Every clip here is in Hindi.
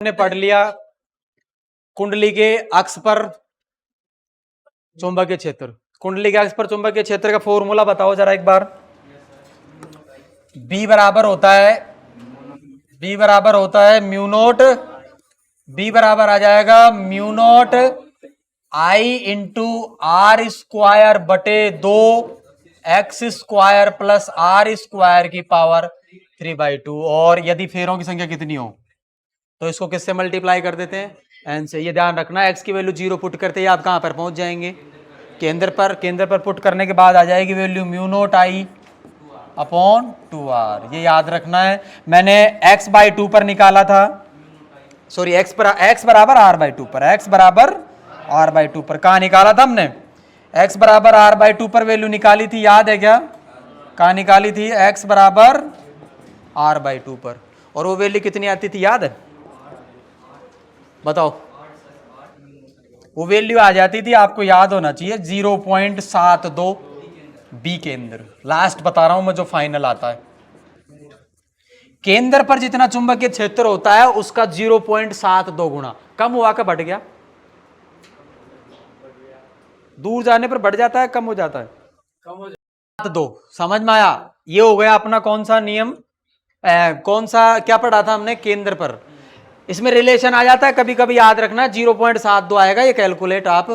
ने पढ़ लिया कुंडली के अक्ष पर चुंबकीय क्षेत्र। कुंडली के अक्ष पर चुंबकीय क्षेत्र का फॉर्मूला बताओ जरा एक बार। बी बराबर होता है म्यू नोट, बी बराबर आ जाएगा mu nought I into r square बटे 2 x square plus r square की पावर 3/2। और यदि फेरों की संख्या कितनी हो तो इसको किससे मल्टीप्लाई कर देते हैं, एन से। ये ध्यान रखना, एक्स की वैल्यू 0 पुट करते ही आप कहां पर पहुंच जाएंगे, केंद्र पर पुट करने के बाद आ जाएगी value mu nought I upon 2r। ये याद रखना है। मैंने x/2 पर निकाला था, सॉरी x बराबर r/2 पर, x बराबर r/2 पर कहां निकाला था हमने, x बराबर r/2 पर वैल्यू निकाली थी, याद है क्या? कहां निकाली थी? x बराबर r/2 पर। और वो वैल्यू कितनी आती थी याद है? बताओ। वो वैल्यू आ जाती थी, आपको याद होना चाहिए, 0.72 बी केंद्र। लास्ट बता रहा हूं मैं, जो फाइनल आता है। केंद्र पर जितना चुंबकीय क्षेत्र होता है उसका 0.72 गुना। कम हुआ का बढ़ गया? दूर जाने पर बढ़ जाता है, कम हो जाता है? कम हो जाता है। 2 समझ में आया? ये हो गया अपना कौन सा नियम, कौन सा, क्या पढ़ा था हमने? केंद्र पर। इसमें रिलेशन आ जाता है, कभी कभी याद रखना 0.72 आएगा, ये कैलकुलेट आप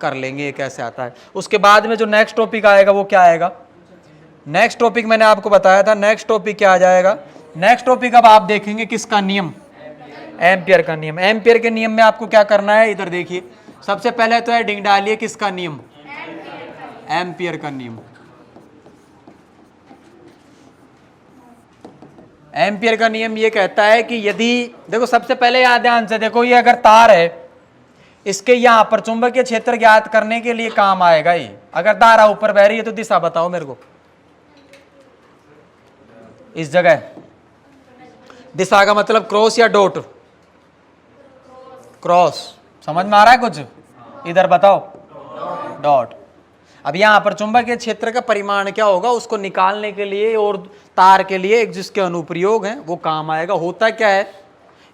कर लेंगे ये कैसे आता है। उसके बाद में जो नेक्स्ट टॉपिक आएगा वो क्या आएगा? नेक्स्ट टॉपिक मैंने आपको बताया था, नेक्स्ट टॉपिक क्या आ जाएगा? नेक्स्ट टॉपिक अब आप देखेंगे किसका नियम, एम्पियर का नियम। एम्पियर के नियम में आपको क्या करना है, इधर देखिए। सबसे पहले तो हेडिंग डालिए किसका नियम, एम्पियर का नियम। एम्पियर का नियम ये कहता है कि यदि, देखो सबसे पहले याद ध्यान से देखो, ये अगर तार है, इसके यहां पर चुंबकीय क्षेत्र ज्ञात करने के लिए काम आएगा ये। अगर धारा ऊपर बह रही है तो दिशा बताओ मेरे को, इस जगह दिशा का मतलब क्रॉस या डॉट? क्रॉस। समझ में आ रहा है कुछ? इधर बताओ, डॉट। अब यहां पर चुंबकीय क्षेत्र का परिमाण क्या होगा उसको निकालने के लिए, और तार के लिए एक जिसके अनुप्रयोग हैं वो काम आएगा। होता क्या है,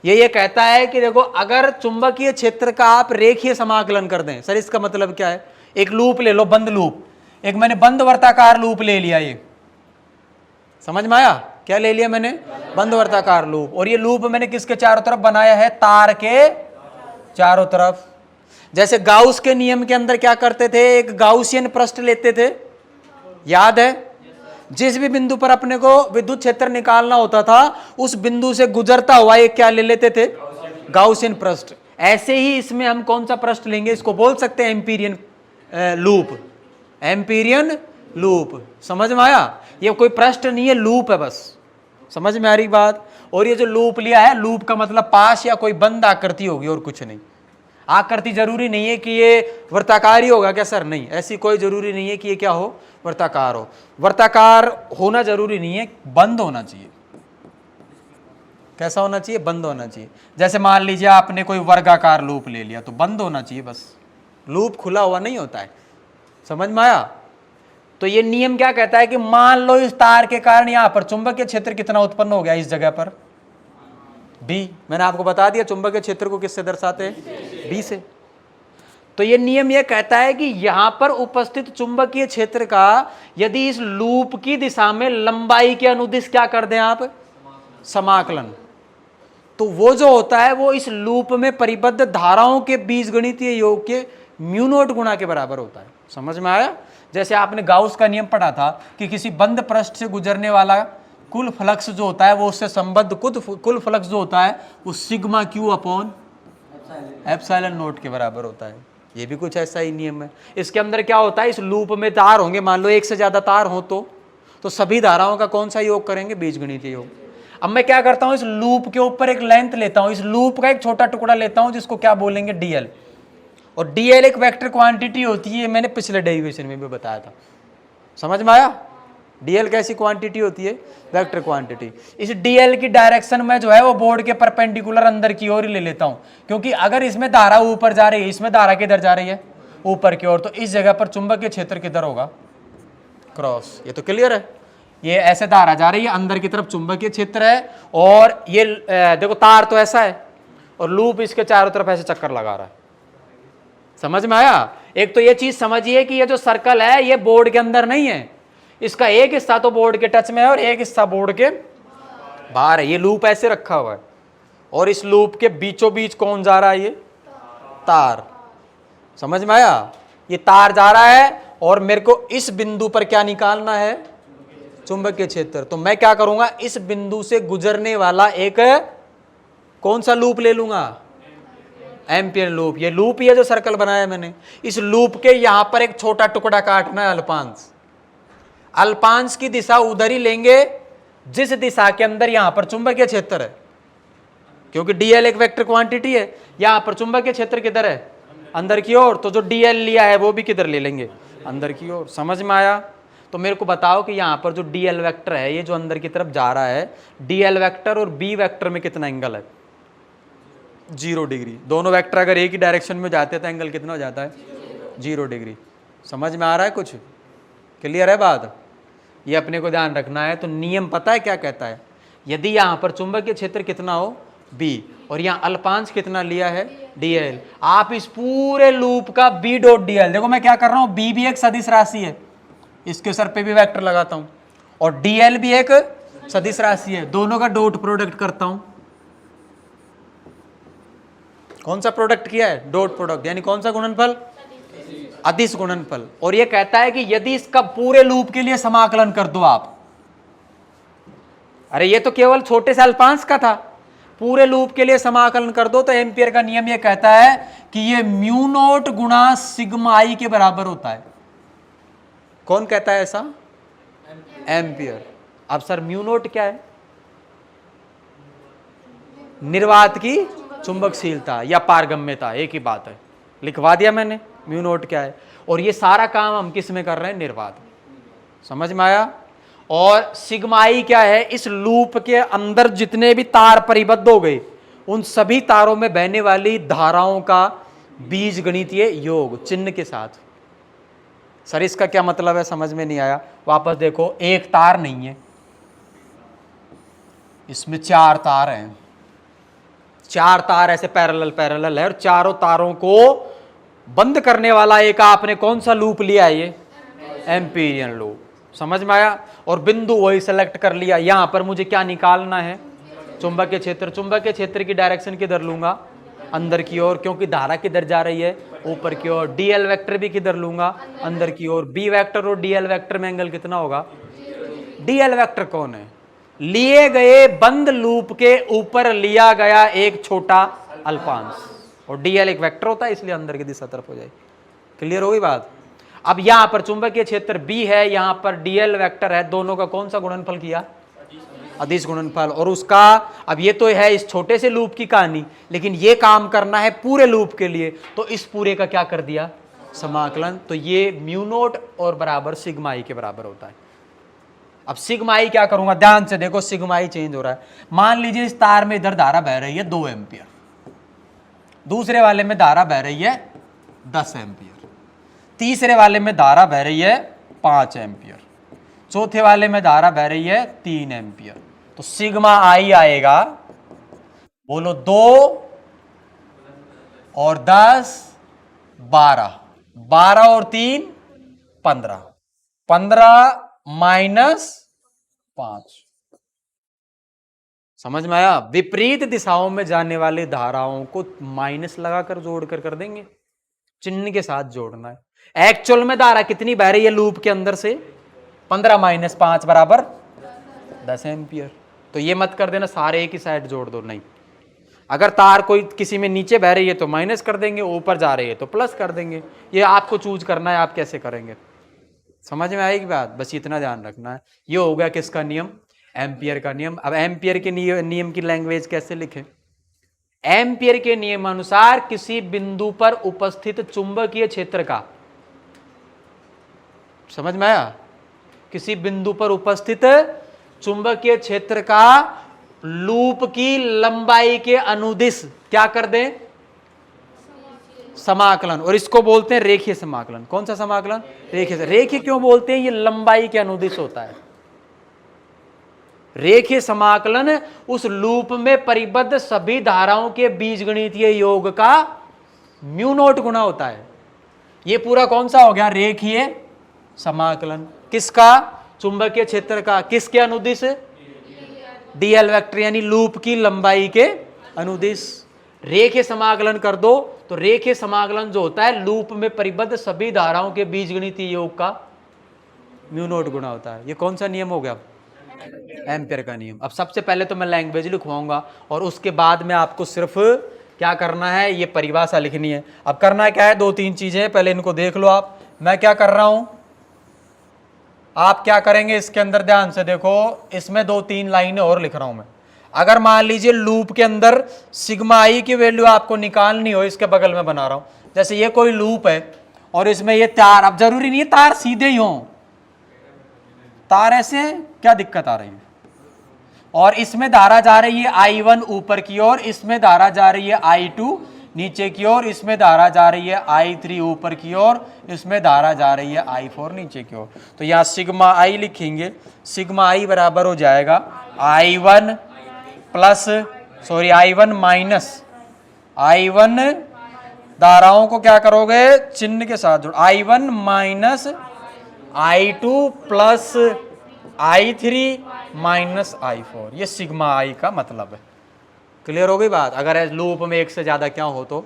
ये कहता है कि देखो अगर चुंबकीय क्षेत्र का आप रेखीय समाकलन कर दें, सर इसका मतलब क्या है? एक लूप ले लो, बंद लूप, एक मैंने बंद वर्ताकार लूप ले लिया, ये समझ में आया? क्या ले लिया मैंने? बंद वर्ताकार लूप। और ये लूप मैंने किसके चारों तरफ बनाया है? तार के चारों तरफ। जैसे गाउस के नियम के अंदर क्या करते थे, एक गाउसियन पृष्ठ लेते थे, याद है? जिस भी बिंदु पर अपने को विद्युत क्षेत्र निकालना होता था उस बिंदु से गुजरता हुआ एक क्या ले लेते थे? गाउसियन पृष्ठ। ऐसे ही इसमें हम कौन सा पृष्ठ लेंगे, इसको बोल सकते हैं एम्पीरियन लूप। एम्पीरियन लूप, समझ में आया? ये कोई पृष्ठ नहीं है, लूप है बस। समझ में आ रही बात? और ये जो लूप लिया है, लूप का मतलब पास या कोई बंद आकृति होगी और कुछ नहीं। आकृति जरूरी नहीं है कि ये वर्ताकार ही होगा क्या सर? नहीं, ऐसी कोई जरूरी नहीं है कि ये क्या हो, वर्ताकार हो। वर्ताकार होना जरूरी नहीं है, बंद होना चाहिए। कैसा होना चाहिए? बंद होना चाहिए। जैसे मान लीजिए आपने कोई वर्गाकार लूप ले लिया तो बंद होना चाहिए बस, लूप खुला हुआ नहीं होता है। समझ में आया? तो ये नियम क्या कहता है कि मान लो इस तार के कारण यहां पर चुंबकीय क्षेत्र कितना उत्पन्न हो गया इस जगह पर, बी। मैंने आपको बता दिया चुंबकीय क्षेत्र को किससे दर्शाते हैं? बी से। तो ये नियम ये कहता है कि यहां पर उपस्थित चुंबकीय क्षेत्र का यदि इस लूप की दिशा में लंबाई के अनुदिश क्या कर दें आप, समाकलन, तो वो जो होता है वो इस लूप में परिबद्ध धाराओं के बीजगणितीय योग के म्यू नोट गुणा के बराबर होता है। समझ में आया? जैसे आपने गाउस का नियम पढ़ा था कि किसी बंद पृष्ठ से गुजरने वाला कुल फ्लक्स जो होता है वो उससे संबद्ध कुल फ्लक्स जो होता है वो sigma Q upon epsilon note के बराबर होता है। ये भी कुछ ऐसा ही नियम है। इसके अंदर क्या होता है, इस लूप में तार होंगे, मान लो एक से ज्यादा तार हो तो सभी धाराओं का कौन सा योग करेंगे? बीजगणितीय योग। अब मैं क्या करता हूं, इस लूप के ऊपर एक लेंथ लेता हूं, इस लूप का एक छोटा टुकड़ा लेता हूं जिसको क्या बोलेंगे? डीएल। और डीएल एक वेक्टर क्वांटिटी होती है, मैंने पिछले डेरिवेशन में भी बताया था। समझ में आया? डीएल कैसी क्वांटिटी होती है? Vector quantity. इस डीएल की डायरेक्शन में जो है वो बोर्ड के परपेंडिकुलर अंदर की ओर ही ले लेता हूं, क्योंकि अगर इसमें धारा ऊपर जा रही है, इसमें धारा किधर जा रही है? ऊपर की ओर, तो इस जगह पर चुंबकीय क्षेत्र किधर होगा? क्रॉस। ये तो क्लियर है? ये ऐसे धारा जा रही है, अंदर की तरफ चुंबकीय क्षेत्र है, और ये देखो तार तो ऐसा है, और लूप इसके चारों तरफ ऐसे चक्कर लगा रहा है। समझ में आया? एक तो ये चीज समझिए कि ये जो सर्कल है ये बोर्ड के अंदर नहीं है, इसका एक हिस्सा तो बोर्ड के टच में है और एक हिस्सा बोर्ड के बाहर है। ये लूप ऐसे रखा हुआ है और इस लूप के बीचों बीच कौन जा रहा है? ये तार। समझ में आया? ये तार जा रहा है और मेरे को इस बिंदु पर क्या निकालना है? चुंबकीय क्षेत्र। तो मैं क्या करूंगा, इस बिंदु से गुजरने वाला एक कौन सा लूप ले लूंगा? Ampere loop. ये लूप ही है जो सर्कल बनाया मैंने। इस लूप के यहां पर एक छोटा टुकड़ा काटना है, अल्पांश। अल्पांश की दिशा उधर ही लेंगे जिस दिशा के अंदर यहां पर चुंबकीय क्षेत्र है, क्योंकि डीएल एक वेक्टर क्वांटिटी है। यहां पर चुंबकीय क्षेत्र किधर है? अंदर की ओर। तो जो डीएल लिया है वो भी किधर ले लेंगे? अंदर की ओर। समझ में आया? तो मेरे को बताओ कि यहां पर जो डीएल वेक्टर है ये जो अंदर की तरफ जा रहा है, डीएल वेक्टर और बी वेक्टर में कितना एंगल है? 0 डिग्री। दोनों वेक्टर अगर एक ही डायरेक्शन में जाते हैं तो एंगल कितना हो जाता है? 0 डिग्री। समझ में आ रहा है? कुछ क्लियर है बात? ये अपने को ध्यान रखना है। तो नियम पता है क्या कहता है? यदि यहां पर चुंबकीय क्षेत्र कितना हो? B, और यहां अल्पांश कितना लिया है? dl। आप इस पूरे लूप का b डॉट dl, देखो मैं क्या कर रहा हूं, b भी एक सदिश राशि है, इसके सर पे भी वेक्टर लगाता हूं, और dl भी एक सदिश राशि है, दोनों का डॉट प्रोडक्ट करता हूं। कौन सा प्रोडक्ट किया है? डॉट प्रोडक्ट, यानी कौन सा गुणनफल? अदिश गुणनफल। और ये कहता है कि यदि इसका पूरे लूप के लिए समाकलन कर दो आप, अरे ये तो केवल छोटे से अल्पांश का था, पूरे लूप के लिए समाकलन कर दो तो एम्पियर का नियम ये कहता है कि ये म्यू नोट गुणा सिग्मा आई के बराबर होता है। कौन कहता है ऐसा? एम्पियर। अब सर म्यू नोट क्या है? निर्वात की चुंबकशीलता या पारगम्यता, एक ही बात है, लिखवा दिया मैंने। म्यू नोट क्या है? और ये सारा काम हम किस में कर रहे हैं? निर्वात। समझ में आया? और सिग्मा आई क्या है? इस लूप के अंदर जितने भी तार परिबद्ध हो गए उन सभी तारों में बहने वाली धाराओं का बीज गणितीय योग चिन्ह के साथ। सर इसका क्या मतलब है? समझ में नहीं आया? वापस देखो, एक तार नहीं है, इसमें 4 तार हैं, 4 तार ऐसे पैरेलल पैरेलल है, और चारों तारों को बंद करने वाला एक आपने कौन सा लूप लिया है? ये एम्पीरियन लूप। समझ में आया? और बिंदु वही सेलेक्ट कर लिया। यहां पर मुझे क्या निकालना है? चुंबकीय क्षेत्र। चुंबकीय क्षेत्र की डायरेक्शन किधर लूंगा? अंदर की ओर, क्योंकि धारा किधर जा रही है? ऊपर की ओर। डीएल वेक्टर भी किधर लूंगा? अंदर की ओर। बी वेक्टर और डीएल वेक्टर में एंगल कितना होगा? डीएल वेक्टर कौन है? लिए गए बंद लूप के ऊपर लिया गया एक छोटा अल्पांश, और डीएल एक वेक्टर होता है इसलिए अंदर की दिशा तरफ हो जाएगी। क्लियर हो गई बात? अब यहां पर चुंबकीय क्षेत्र B है, यहां पर डीएल वेक्टर है, दोनों का कौन सा गुणनफल किया? अदिश गुणनफल। और उसका, अब ये तो है इस छोटे से लूप की कहानी, लेकिन ये काम करना है पूरे लूप के लिए, तो इस पूरे का क्या कर दिया? समाकलन। तो ये म्यू नोट और बराबर सिग्मा आई के बराबर होता है। अब सिग्मा आई क्या करूंगा? ध्यान से देखो, सिग्मा आई चेंज हो रहा है। मान लीजिए इस तार में इधर धारा बह रही है 2 एम्पियर, दूसरे वाले में धारा बह रही है 10 एम्पियर, तीसरे वाले में धारा बह रही है 5 एम्पियर, चौथे वाले में धारा बह रही है 3 एम्पियर। तो सिग्मा आई आएगा, बोलो 2 और 10 12, 12 और 3 15, 15 माइनस 5। समझ में आया? विपरीत दिशाओं में जाने वाली धाराओं को माइनस लगाकर जोड़कर कर देंगे, चिन्ह के साथ जोड़ना है। एक्चुअल में धारा कितनी बह रही है लूप के अंदर से? 15 माइनस 5 बराबर 10 एम्पियर। तो ये मत कर देना सारे एक ही साइड जोड़ दो, नहीं। अगर तार कोई किसी में नीचे बह रही है तो माइनस कर देंगे, ऊपर जा रही है तो प्लस कर देंगे। ये आपको चूज करना है आप कैसे करेंगे। समझ में आएगी बात? बस इतना ध्यान रखना है। ये हो गया किसका नियम? एम्पियर का नियम। अब एम्पियर के नियम की लैंग्वेज कैसे लिखें? एम्पियर के नियम अनुसार किसी बिंदु पर उपस्थित चुंबकीय क्षेत्र का, समझ में आया? किसी बिंदु पर उपस्थित चुंबकीय क्षेत्र का लूप की लंबाई के अनुदिश क्या कर दें? समाकलन। और इसको बोलते हैं रेखीय समाकलन। कौन सा समाकलन? रेखीय। रेखीय क्यों बोलते हैं? ये लंबाई के अनुदिश होता है। रेखीय समाकलन उस लूप में परिबद्ध सभी धाराओं के बीजगणितीय योग का म्यू नॉट गुना होता है। ये पूरा कौन सा हो गया? रेखीय समाकलन। किसका? चुंबकीय क्षेत्र का। किसके अनुदिश? डीएल वेक्टर यानी लूप की लंबाई के अनुदिश। रेखीय समाकलन कर दो तो रेखीय समाकलन जो होता है लूप में परिबद्ध सभी धाराओं के बीजगणितीय योग का म्यू नॉट गुना होता है। ये कौन सा नियम हो गया? एम्पियर का नियम। अब सबसे पहले तो मैं लैंग्वेज लिखवाऊंगा और उसके बाद में आपको सिर्फ क्या करना है, ये परिभाषा लिखनी है। अब करना क्या है, 2-3 चीजें, पहले इनको देख लो आप। मैं क्या कर रहा हूं, आप क्या करेंगे इसके अंदर ध्यान से देखो। इसमें 2-3 लाइनें और लिख रहा हूं मैं। अगर मान लीजिए लूप के अंदर सिग्मा आई की वैल्यू आपको निकालनी हो, इसके बगल में बना रहा हूं। जैसे ये कोई लूप है और इसमें ये तार, अब जरूरी नहीं है तार सीधे ही हो, तार ऐसे, क्या दिक्कत आ रही है? और इसमें धारा जा रही है I1 ऊपर की ओर, इसमें धारा जा रही है I2 नीचे की ओर, इसमें धारा जा रही है I3 ऊपर की ओर, इसमें धारा जा रही है I4 नीचे की ओर। तो यहाँ सिग्मा आई लिखेंगे। सिग्मा आई बराबर हो जाएगा I1 plus I1 minus I1 धाराओं को क्या करोगे, चिन्ह के साथ जोड़, I1 minus I2 plus I3 minus I4। ये सिग्मा आई का मतलब है। क्लियर हो गई बात? अगर लूप में एक से ज्यादा क्या हो तो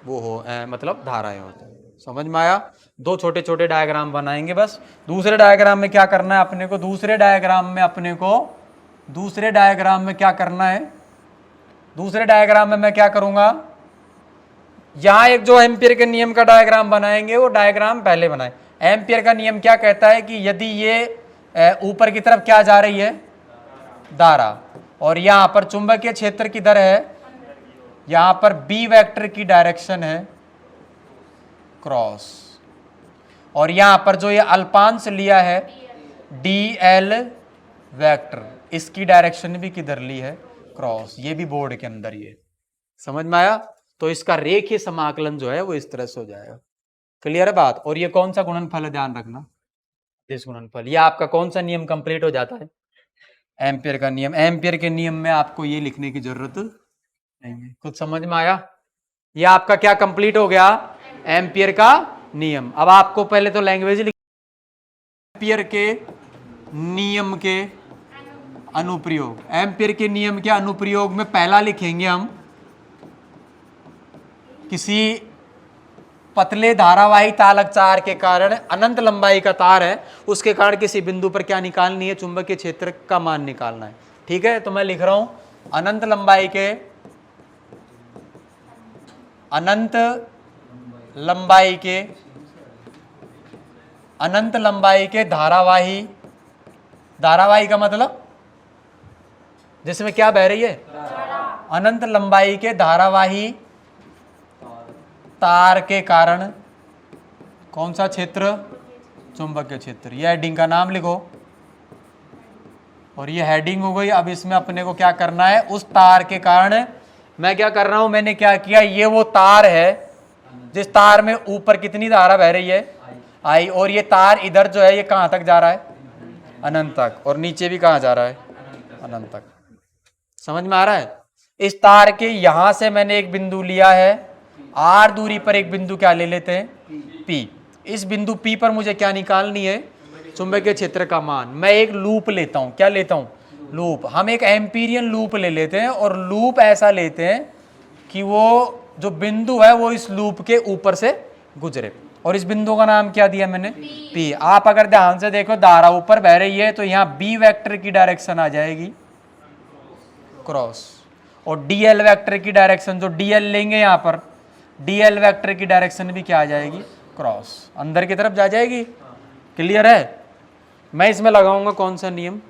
वो हो मतलब धाराएं होती हैं। समझ में आया? 2 छोटे छोटे डायग्राम बनाएंगे बस। दूसरे डायग्राम में क्या करना है अपने को, दूसरे डायग्राम में क्या करना है, दूसरे डायग्राम में मैं क्या करूंगा, यहां एक जो एम्पियर के नियम का डायग्राम बनाएंगे वो डायग्राम पहले बनाए। एम्पियर का नियम क्या कहता है कि यदि ये ऊपर की तरफ क्या जा रही है, धारा, और यहां पर चुंबकीय क्षेत्र किधर है, यहां पर बी वेक्टर की डायरेक्शन है क्रॉस, और यहां पर जो ये अल्पांश लिया है डी एल वेक्टर, इसकी डायरेक्शन भी किधर ली है, क्रॉस। ये भी बोर्ड के अंदर ही है। समझ में आया? तो इसका रेखीय समाकलन जो है वो इस तरह से हो जाएगा। क्लियर है बात? और ये कौन सा गुणनफल है, ध्यान रखना, इस गुणनफल। ये आपका कौन सा नियम कंप्लीट हो जाता है, एम्पियर का नियम। एम्पियर के नियम में आपको ये लिखने की जरूरत नहीं है। कुछ समझ में आया? ये आपका क्या कंप्लीट हो गया, एम्पियर का नियम। अब आपको पहले तो लैंग्वेज एम्पियर के नियम के अनुप्रयोग। एम्पियर के नियम के अनुप्रयोग में पहला लिखेंगे हम, किसी पतले धारावाही तालक चार के कारण, अनंत लंबाई का तार है, उसके कारण किसी बिंदु पर क्या निकालनी है, चुंबकीय क्षेत्र का मान निकालना है। ठीक है, तो मैं लिख रहा हूं अनंत लंबाई के धारावाही, धारावाही का मतलब जिसमें क्या बह रही है, अनंत लंबाई के धारावाही तार के कारण कौन सा क्षेत्र, चुंबकीय क्षेत्र। ये हेडिंग का नाम लिखो और ये हेडिंग हो गई। अब इसमें अपने को क्या करना है, उस तार के कारण मैं क्या कर रहा हूं, मैंने क्या किया, ये वो तार है जिस तार में ऊपर कितनी धारा बह रही है, आई, और ये तार इधर जो है ये कहां तक जा रहा है, अनंत तक, और नीचे भी कहां जा रहा है, अनंत तक। समझ में आ रहा है? इस तार के यहां से मैंने एक बिंदु लिया है, आर दूरी पर एक बिंदु क्या ले लेते हैं, पी। इस बिंदु पी पर मुझे क्या निकालनी है, चुंबकीय क्षेत्र का मान। मैं एक लूप लेता हूं, क्या लेता हूं, लूप। हम एक एम्पीरियन लूप ले लेते हैं और लूप ऐसा लेते हैं कि वो जो बिंदु है वो इस लूप के ऊपर से गुजरे, और इस बिंदु का नाम क्या दिया मैंने, पी। आप अगर ध्यान से देखो, धारा ऊपर बह रही है तो यहां बी वेक्टर की डायरेक्शन आ जाएगी क्रॉस, और डीएल वेक्टर की डायरेक्शन, जो डीएल लेंगे यहां पर, डीएल वेक्टर की डायरेक्शन भी क्या आ जाएगी, क्रॉस, अंदर की तरफ जा जाएगी। क्लियर है? मैं इसमें लगाऊंगा कौन सा नियम,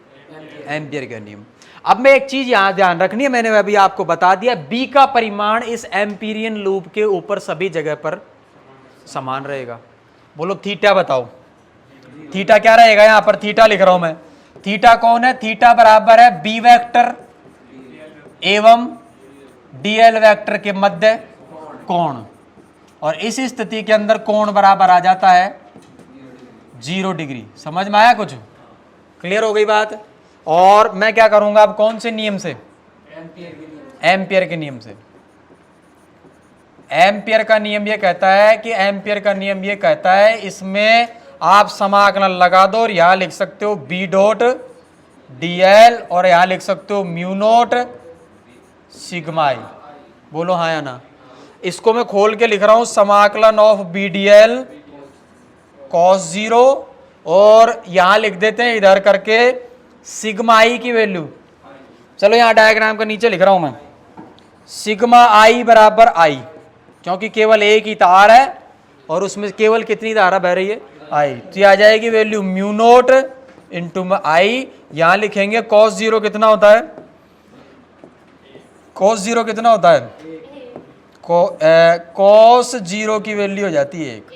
एम्पियर का नियम। अब मैं एक चीज यहां ध्यान रखनी है, मैंने अभी आपको बता दिया, बी का परिमाण इस एम्पीरियन लूप के ऊपर सभी जगह पर समान रहेगा। बोलो थीटा बताओ, थीटा क्या रहेगा, यहां पर थीटा लिख रहा हूं मैं। थीटा कौन है, थीटा बराबर है बी वेक्टर एवं डीएल वेक्टर के मध्य कोण, और इस स्थिति के अंदर कोण बराबर आ जाता है 0 डिग्री। समझ में आया कुछ? क्लियर हो गई बात? और मैं क्या करूंगा अब कौन से नियम से, एम्पियर के नियम से। एम्पियर का नियम ये कहता है कि एम्पियर का नियम ये कहता है इसमें आप समाकलन लगा दो और यहां लिख सकते हो बी डॉट डीएल और यहां लिख सकते हो म्यू नोट सिग्मा आई। बोलो हाँ या ना। इसको मैं खोल के लिख रहा हूं समाकलन of B d l cos zero और यहां लिख देते हैं इधर करके सिग्मा आई की वैल्यू। चलो यहां डायग्राम का नीचे लिख रहा हूं मैं सिग्मा आई बराबर आई, क्योंकि केवल एक ही तार है और उसमें केवल कितनी धारा बह रही है आई, तो ये आ जाएगी वैल्यू म्यू नोट इंटू आई। यहां लिखेंगे कॉस जीरो कितना होता है, कॉस जीरो कितना होता है, कॉस जीरो की वैल्यू हो जाती है एक।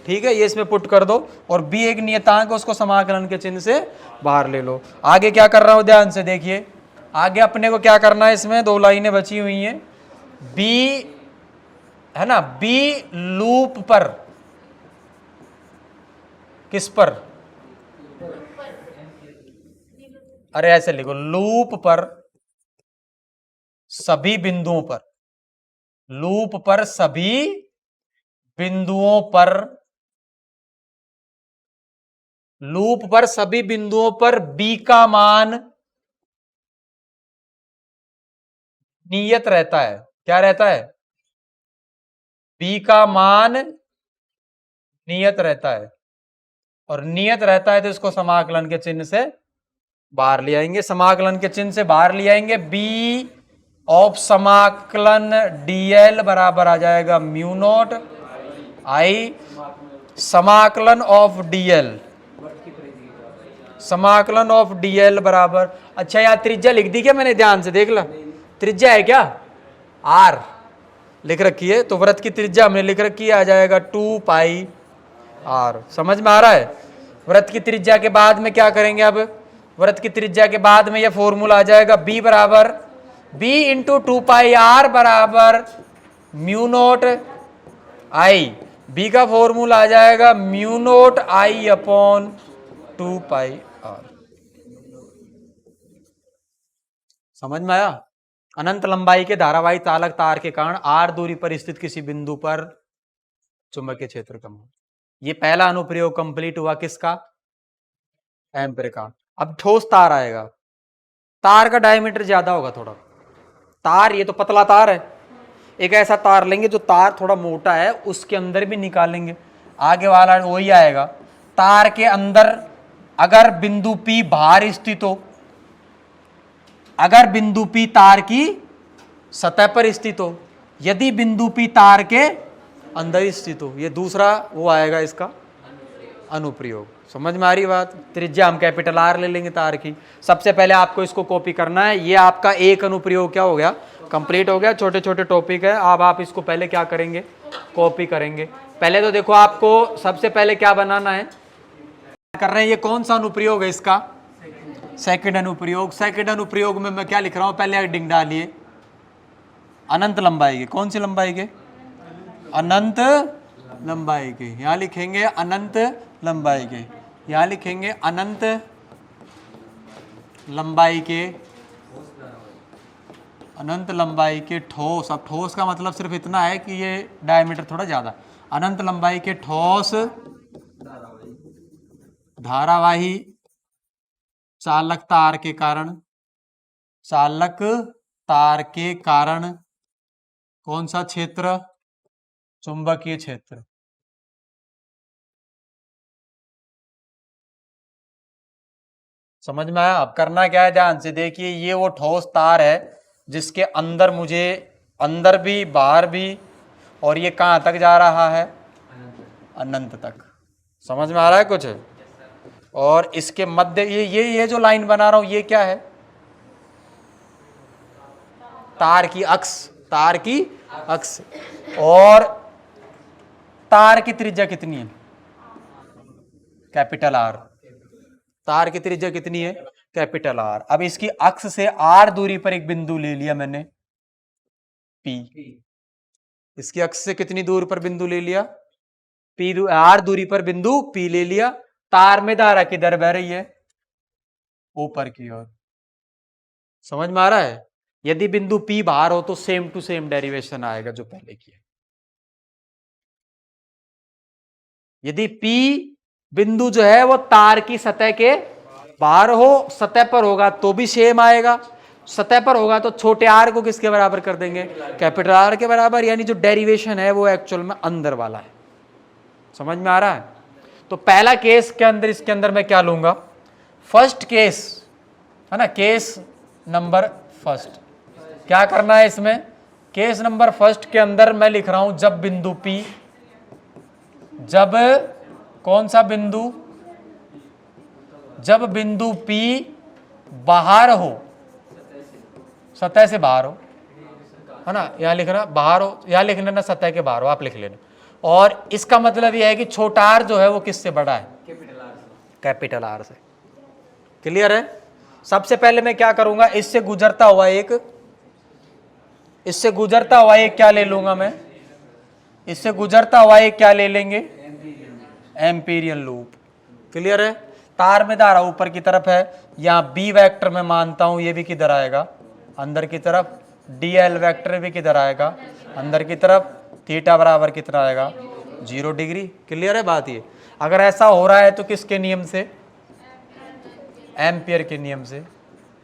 ठीक है, ये इसमें पुट कर दो और बी एक नियतांक उसको समाकलन के चिन्ह से बाहर ले लो। आगे क्या कर रहा हूं ध्यान से देखिए, आगे अपने को क्या करना है, इसमें दो लाइनें बची हुई हैं, बी है ना, बी लूप पर, किस पर, अरे ऐसे लिखो लूप पर सभी बिंदुओं पर, लूप पर सभी बिंदुओं पर, लूप पर सभी बिंदुओं पर बी का मान नियत रहता है। क्या रहता है, बी का मान नियत रहता है और नियत रहता है तो इसको समाकलन के चिन्ह से बाहर ले आएंगे, समाकलन के चिन्ह से बाहर ले आएंगे। बी ऑफ समाकलन डीएल बराबर आ जाएगा म्यू नॉट आई समाकलन ऑफ डीएल, समाकलन ऑफ डीएल बराबर, अच्छा यहां त्रिज्या लिख दी क्या मैंने, ध्यान से देख ला, त्रिज्या है क्या आर लिख रखी है, तो वृत्त की त्रिज्या हमने लिख रखी है, आ जाएगा 2 पाई आर। समझ में आ रहा है। वृत्त की त्रिज्या के बाद में क्या करेंगे, अब वृत्त की त्रिज्या के बाद में यह फॉर्मूला आ जाएगा बी बराबर बी इंटू 2 पाई आर बराबर म्यू नोट आई। बी का फॉर्मूला आ जाएगा mu nought I upon 2 pi r. समझ में आया। अनंत लंबाई के धारावाही चालक तार के कारण आर दूरी पर स्थित किसी बिंदु पर चुंबकीय क्षेत्र कम हो। ये पहला अनुप्रयोग कंप्लीट हुआ किसका, एम्पीयर का। अब ठोस तार आएगा, तार का डायमीटर ज्यादा होगा थोड़ा, तार ये तो पतला तार है, एक ऐसा तार लेंगे जो तार थोड़ा मोटा है उसके अंदर भी निकालेंगे, आगे वाला वही आएगा। तार के अंदर अगर बिंदु P बाहर स्थित हो, अगर बिंदु P तार की सतह पर स्थित हो, यदि बिंदु P तार के अंदर स्थित हो, ये दूसरा वो आएगा इसका अनुप्रयोग। समझ में आ रही बात। त्रिज्या हम कैपिटल आर ले लेंगे तार की। सबसे पहले आपको इसको कॉपी करना है, ये आपका एक अनुप्रयोग क्या हो गया, कंप्लीट हो गया। छोटे छोटे टॉपिक है, अब आप इसको पहले क्या करेंगे, कॉपी करेंगे। पहले तो देखो आपको सबसे पहले क्या बनाना है, कर रहे हैं, ये कौन सा अनुप्रयोग है इसका, सेकंड अनुप्रयोग। सेकंड अनुप्रयोग में मैं क्या लिख रहा हूं, पहले हेडिंग डालिए अनंत लंबाई के, कौन सी लंबाई के, अनंत लंबाई के। यहां लिखेंगे अनंत लंबाई के, यहां लिखेंगे अनंत लंबाई के, अनंत लंबाई के ठोस। अब ठोस का मतलब सिर्फ इतना है कि ये डायमीटर थोड़ा ज्यादा, अनंत लंबाई के ठोस धारावाही चालक तार के कारण, चालक तार के कारण कौन सा क्षेत्र, चुंबकीय क्षेत्र। समझ में आया। अब करना क्या है, ध्यान से देखिए, ये वो ठोस तार है जिसके अंदर मुझे, अंदर भी बाहर भी, और ये कहां तक जा रहा है, अनंत तक। समझ में आ रहा है कुछ। और इसके मध्य ये जो लाइन बना रहा हूं ये क्या है, तार की अक्ष, तार की अक्ष। और तार की त्रिज्या कितनी है, कैपिटल आर। तार की त्रिज्या कितनी है, कैपिटल आर। अब इसकी अक्ष से आर दूरी पर एक बिंदु ले लिया मैंने पी, इसकी अक्ष से कितनी दूर पर बिंदु ले लिया, पी, आर दूरी पर बिंदु पी ले लिया। तार में धारा किधर बह रही है, ऊपर की ओर। समझ में आ रहा है? यदि बिंदु P बाहर हो तो सेम टू सेम डेरिवेशन आएगा जो पहले किया। यदि P बिंदु जो है वो तार की सतह के बाहर हो, सतह पर होगा तो भी सेम आएगा। सतह पर होगा तो छोटे r को किसके बराबर कर देंगे? कैपिटल R के बराबर। यानी जो डेरिवेशन है वो एक्चुअल में अंदर वाला है। समझ में आ रहा है? तो पहला केस के अंदर, इसके अंदर मैं क्या लूंगा? फर्स्ट केस है ना, केस नंबर फर्स्ट। क्या करना है इसमें? केस नंबर फर्स्ट के अंदर मैं लिख रहा हूं जब बिंदु P, जब कौन सा बिंदु? जब बिंदु P बाहर हो, सतह से बाहर हो, है ना, यहां लिखना बाहर हो, यहां लिख लेना सतह के बाहर हो, आप लिख लेना। और इसका मतलब यह है कि छोटा r जो है वो किससे बड़ा है? कैपिटल R से। क्लियर है? सबसे पहले मैं क्या करूंगा, इससे गुजरता हुआ एक, इससे गुजरता हुआ एक क्या ले लूंगा मैं? इससे गुजरता हुआ एक क्या ले लेंगे? Amperian loop. क्लियर है? तार में धारा ऊपर की तरफ है, यहां B वेक्टर मैं मानता हूं ये भी किधर आएगा? अंदर की तरफ। DL वेक्टर भी किधर आएगा? अंदर की तरफ। थीटा बराबर कितना आएगा? 0 डिग्री। क्लियर है बात ये? अगर ऐसा हो रहा है तो किसके नियम से? एम्पियर के नियम से।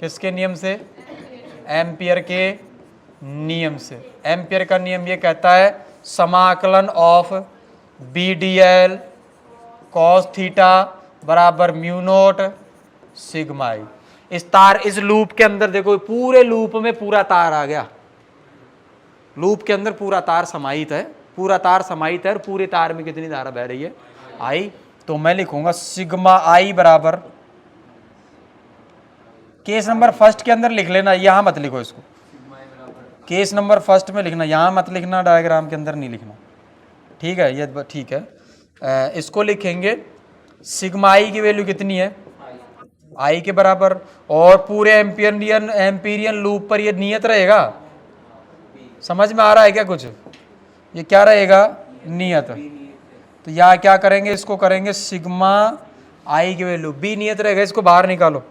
किसके नियम से? एम्पियर के नियम से। एम्पियर का नियम ये कहता है समाकलन ऑफ BDL कॉस थीटा बराबर म्यू नोट सिग्मा आई। इस तार, इस लूप के अंदर देखो, पूरे लूप में पूरा तार आ गया। लूप के अंदर पूरा तार समाहित है, पूरा तार समाहित है, और पूरे तार में कितनी धारा बह रही है? आई। तो मैं लिखूंगा सिग्मा आई बराबर, केस नंबर फर्स्ट के अंदर लिख लेना, यहां मत लिखो इसको। केस नंबर फर्स्ट में लिखना, यहां मत लिखना, डायग्राम के अंदर नहीं लिखना। ठीक है, ये ठीक है। इसको लिखेंगे सिग्मा आई की वैल्यू कितनी है? आई के बराबर। और पूरे एम्पीरियन लूप पर ये नियत रहेगा। समझ में आ रहा है क्या कुछ? ये क्या रहेगा? नियत। तो यहाँ क्या करेंगे? इसको करेंगे सिग्मा आई की वैल्यू, B नियत रहेगा, इसको बाहर निकालो।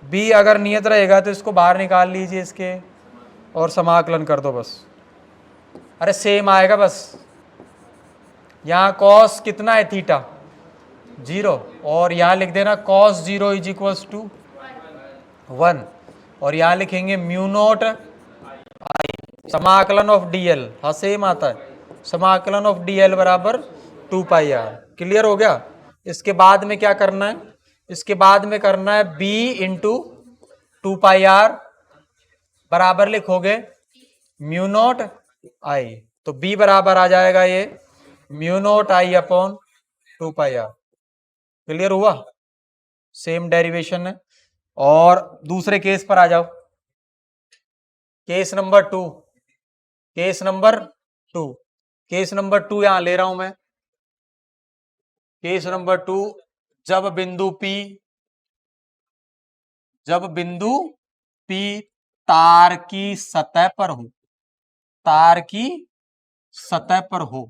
B अगर नियत रहेगा तो इसको बाहर निकाल लीजिए इसके, और समाकलन कर दो बस। अरे सेम आएगा बस। यहाँ कॉस कितना है? थीटा 0, और यहाँ लिख देना कॉस 0 इज इक्वल्स टू 1, और यहाँ लिखेंगे म्यू नोट आई समाकलन ऑफ DL। हाँ सेम आता है, समाकलन ऑफ DL बराबर 2 पाई R। क्लियर हो गया? इसके बाद में क्या करना है? इसके बाद में करना है B इंटू 2 पाई R बराबर लिखोगे म्यू नोट आई। तो B बराबर आ जाएगा ये mu nought I upon 2 pi R। Clear हुआ? सेम डेरिवेशन है। और दूसरे केस पर आ जाओ, case number 2। Case number 2, case number 2 यहां ले रहा हूं मैं। केस नंबर 2, जब बिंदु P तार की सतह पर हो, तार की सतह पर हो,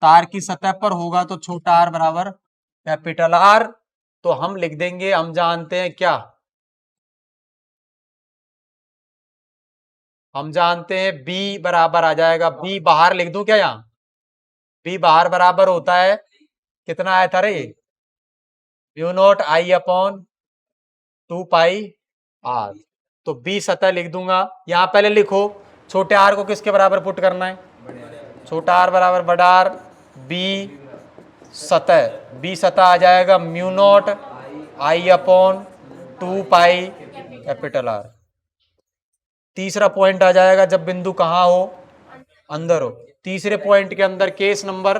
तार की सतह पर होगा तो छोटा r बराबर कैपिटल R। तो हम लिख देंगे, हम जानते हैं क्या? हम जानते हैं B बराबर आ जाएगा, B बाहर लिख दूं क्या? यहां B बाहर बराबर होता है कितना आया था रे? Mu nought I upon 2 pi R। तो B सतह लिख दूंगा। यहां पहले लिखो छोटे r को किसके बराबर पुट करना है? छोटा r बराबर बड़ा R। B सतह, B सतह आ जाएगा mu nought I upon 2 pi capital R। तीसरा पॉइंट आ जाएगा जब बिंदु कहां हो? अंदर हो। तीसरे पॉइंट के अंदर case number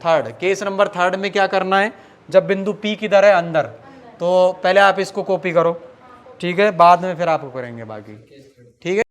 third, case number third में क्या करना है? जब बिंदु P किधर है? अंदर। तो पहले आप इसको कॉपी करो, ठीक है, बाद में फिर आपको करेंगे बाकी। ठीक है।